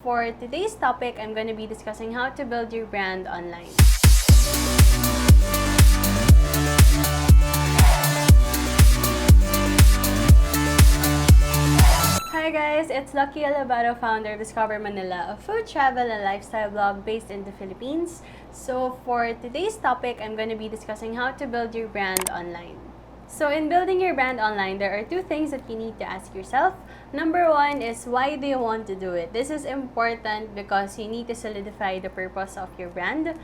For today's topic, I'm going to be discussing how to build your brand online. Hi guys, it's Lucky Alabaro, founder of Discover Manila, a food, travel, and lifestyle blog based in the Philippines. So for today's topic, I'm going to be discussing how to build your brand online. So in building your brand online, there are two things that you need to ask yourself. Number one is, why do you want to do it? This is important because you need to solidify the purpose of your brand.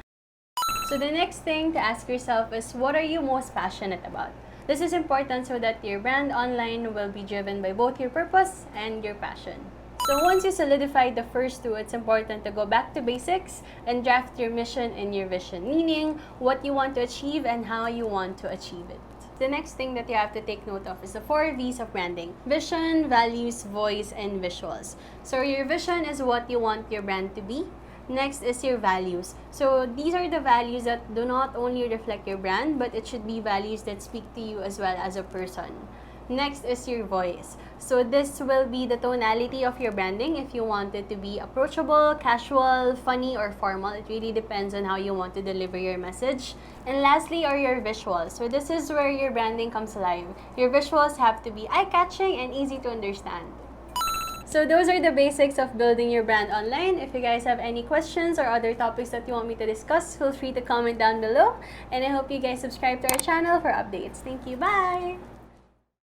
So the next thing to ask yourself is, what are you most passionate about? This is important so that your brand online will be driven by both your purpose and your passion. So once you solidify the first two, it's important to go back to basics and draft your mission and your vision, meaning what you want to achieve and how you want to achieve it. The next thing that you have to take note of is the 4 V's of branding: vision, values, voice, and visuals. So your vision is what you want your brand to be. Next is your values. So these are the values that do not only reflect your brand, but it should be values that speak to you as well as a person. Next is your voice. So this will be the tonality of your branding. If you want it to be approachable, casual, funny, or formal, it really depends on how you want to deliver your message. And lastly are your visuals. So this is where your branding comes alive. Your visuals have to be eye-catching and easy to understand. So those are the basics of building your brand online. If you guys have any questions or other topics that you want me to discuss, feel free to comment down below. And I hope you guys subscribe to our channel for updates. Thank you. Bye!